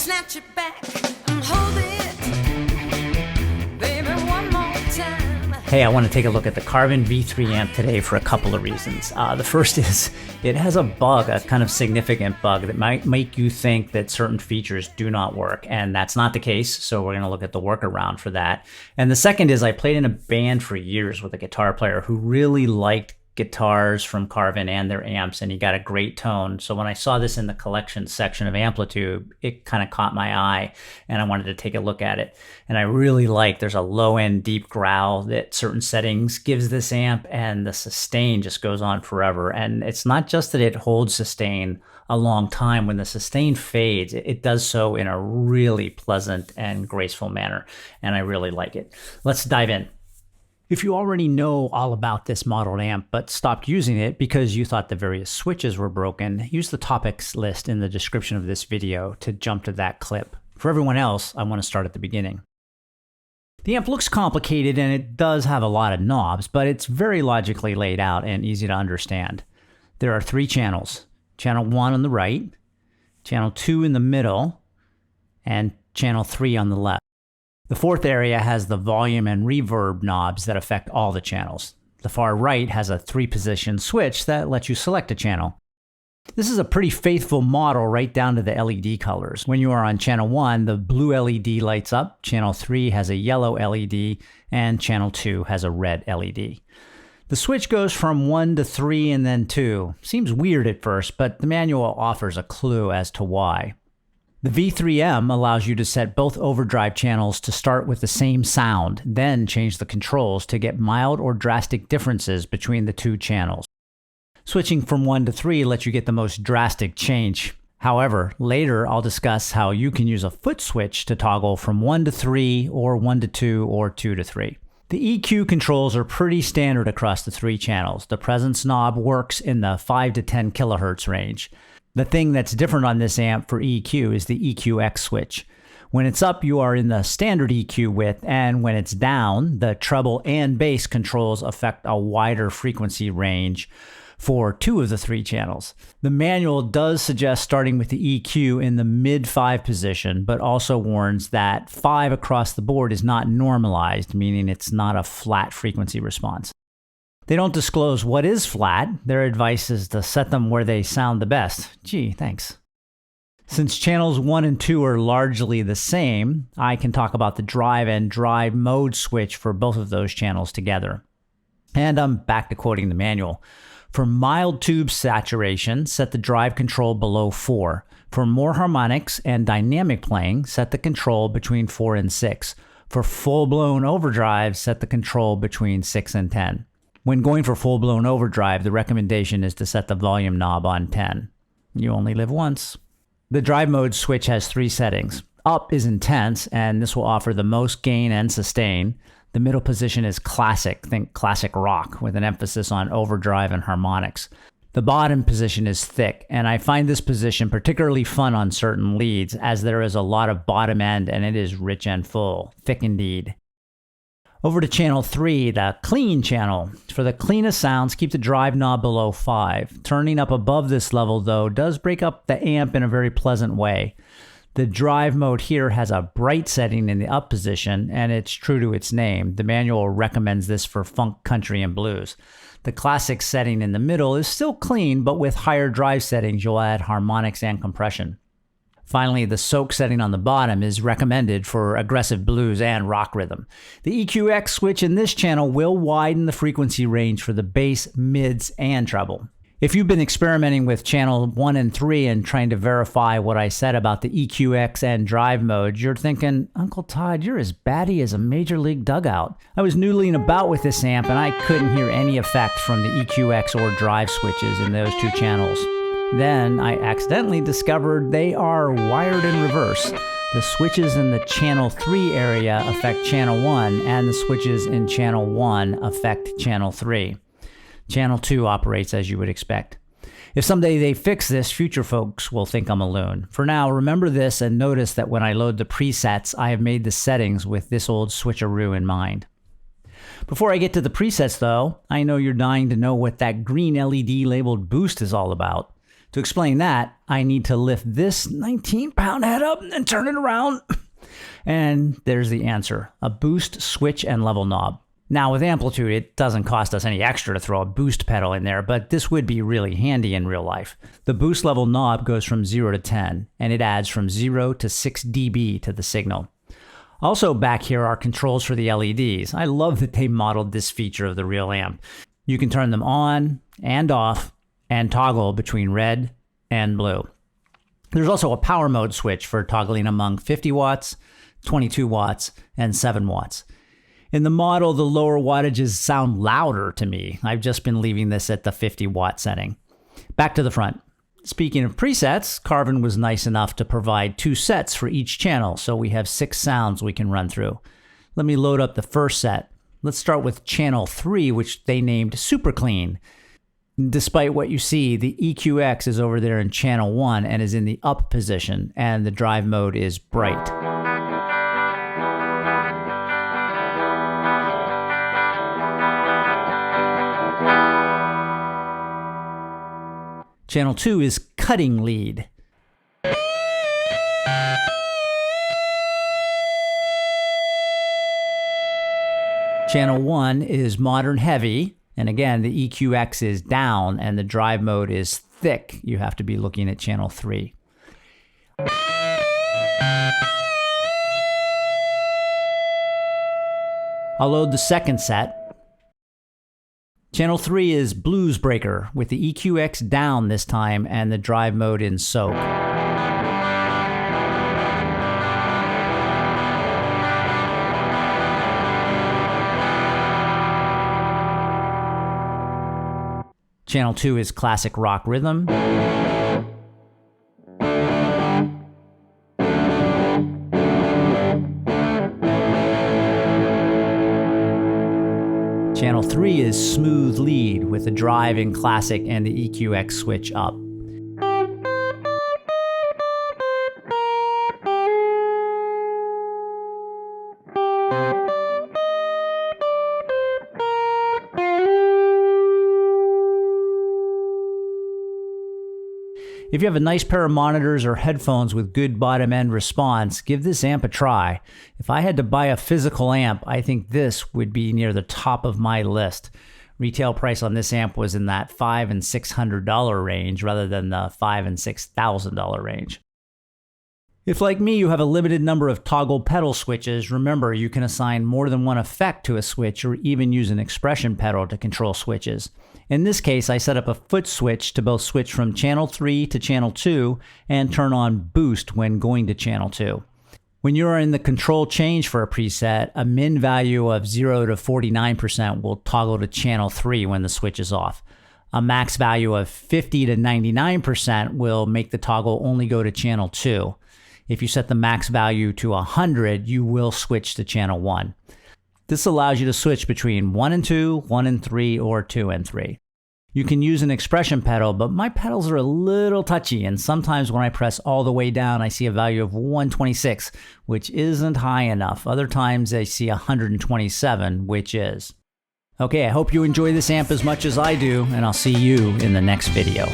snatch it back and hold it, baby, one more time. Hey, I want to take a look at the Carvin V3M today for a couple of reasons. The first is it has a bug, a kind of significant bug that might make you think that certain features do not work, and that's not the case, so we're going to look at the workaround for that. And the second is I played in a band for years with a guitar player who really liked guitars from Carvin and their amps, and he got a great tone. So when I saw this in the collection section of AmpliTube, it kind of caught my eye and I wanted to take a look at it. And I really like there's a low end deep growl that certain settings gives this amp, and the sustain just goes on forever. And it's not just that it holds sustain a long time. When the sustain fades, it does so in a really pleasant and graceful manner, and I really like it. Let's dive in. If you already know all about this modeled amp but stopped using it because you thought the various switches were broken, use the topics list in the description of this video to jump to that clip. For everyone else, I want to start at the beginning. The amp looks complicated and it does have a lot of knobs, but it's very logically laid out and easy to understand. There are 3 channels: channel 1 on the right, channel 2 in the middle, and channel 3 on the left. The fourth area has the volume and reverb knobs that affect all the channels. The far right has a 3-position switch that lets you select a channel. This is a pretty faithful model right down to the LED colors. When you are on channel 1, the blue LED lights up, channel 3 has a yellow LED, and channel 2 has a red LED. The switch goes from 1 to 3 and then 2. Seems weird at first, but the manual offers a clue as to why. The V3M allows you to set both overdrive channels to start with the same sound, then change the controls to get mild or drastic differences between the 2 channels. Switching from 1 to 3 lets you get the most drastic change. However, later I'll discuss how you can use a foot switch to toggle from 1 to 3 or 1 to 2 or 2 to 3. The EQ controls are pretty standard across the 3 channels. The presence knob works in the 5 to 10 kilohertz range. The thing that's different on this amp for EQ is the EQX switch. When it's up, you are in the standard EQ width, and when it's down, the treble and bass controls affect a wider frequency range for 2 of the 3 channels. The manual does suggest starting with the EQ in the mid-5 position, but also warns that 5 across the board is not normalized, meaning it's not a flat frequency response. They don't disclose what is flat. Their advice is to set them where they sound the best. Gee, thanks. Since channels 1 and 2 are largely the same, I can talk about the drive and drive mode switch for both of those channels together. And I'm back to quoting the manual. For mild tube saturation, set the drive control below 4. For more harmonics and dynamic playing, set the control between 4 and 6. For full-blown overdrive, set the control between 6 and 10. When going for full-blown overdrive, the recommendation is to set the volume knob on 10. You only live once. The drive mode switch has 3 settings. Up is intense, and this will offer the most gain and sustain. The middle position is classic, think classic rock, with an emphasis on overdrive and harmonics. The bottom position is thick, and I find this position particularly fun on certain leads, as there is a lot of bottom end and it is rich and full. Thick indeed. Over to channel 3, the clean channel. For the cleanest sounds, keep the drive knob below 5. Turning up above this level, though, does break up the amp in a very pleasant way. The drive mode here has a bright setting in the up position, and it's true to its name. The manual recommends this for funk, country, and blues. The classic setting in the middle is still clean, but with higher drive settings, you'll add harmonics and compression. Finally, the soak setting on the bottom is recommended for aggressive blues and rock rhythm. The EQX switch in this channel will widen the frequency range for the bass, mids, and treble. If you've been experimenting with channel 1 and 3 and trying to verify what I said about the EQX and drive modes, you're thinking, Uncle Todd, you're as batty as a major league dugout. I was noodling about with this amp and I couldn't hear any effect from the EQX or drive switches in those 2 channels. Then I accidentally discovered they are wired in reverse. The switches in the channel 3 area affect channel 1, and the switches in channel 1 affect channel 3. Channel 2 operates as you would expect. If someday they fix this, future folks will think I'm a loon. For now, remember this and notice that when I load the presets, I have made the settings with this old switcheroo in mind. Before I get to the presets though, I know you're dying to know what that green LED labeled boost is all about. To explain that, I need to lift this 19-pound head up and turn it around. And there's the answer, a boost, switch, and level knob. Now with AmpliTube, it doesn't cost us any extra to throw a boost pedal in there, but this would be really handy in real life. The boost level knob goes from 0 to 10, and it adds from 0 to 6 dB to the signal. Also back here are controls for the LEDs. I love that they modeled this feature of the real amp. You can turn them on and off and toggle between red and blue. There's also a power mode switch for toggling among 50 watts, 22 watts, and 7 watts. In the model, the lower wattages sound louder to me. I've just been leaving this at the 50 watt setting. Back to the front. Speaking of presets, Carvin was nice enough to provide 2 sets for each channel, so we have 6 sounds we can run through. Let me load up the first set. Let's start with channel 3, which they named Super Clean. Despite what you see, the EQX is over there in channel 1 and is in the up position, and the drive mode is bright. Channel 2 is cutting lead. Channel 1 is modern heavy, and again, the EQX is down and the drive mode is thick. You have to be looking at channel 3. I'll load the second set. Channel 3 is Blues Breaker, with the EQX down this time and the drive mode in soak. Channel 2 is Classic Rock Rhythm. Channel 3 is Smooth Lead with the drive in Classic and the EQX switch up. If you have a nice pair of monitors or headphones with good bottom end response, give this amp a try. If I had to buy a physical amp, I think this would be near the top of my list. Retail price on this amp was in that $500 and $600 range rather than the $5,000 and $6,000 range. If, like me, you have a limited number of toggle pedal switches, remember you can assign more than one effect to a switch or even use an expression pedal to control switches. In this case, I set up a foot switch to both switch from channel 3 to channel 2 and turn on boost when going to channel 2. When you are in the control change for a preset, a min value of 0 to 49% will toggle to channel 3 when the switch is off. A max value of 50 to 99% will make the toggle only go to channel 2. If you set the max value to 100, you will switch to channel 1. This allows you to switch between 1 and 2, 1 and 3, or 2 and 3. You can use an expression pedal, but my pedals are a little touchy, and sometimes when I press all the way down, I see a value of 126, which isn't high enough. Other times I see 127, which is. Okay, I hope you enjoy this amp as much as I do, and I'll see you in the next video.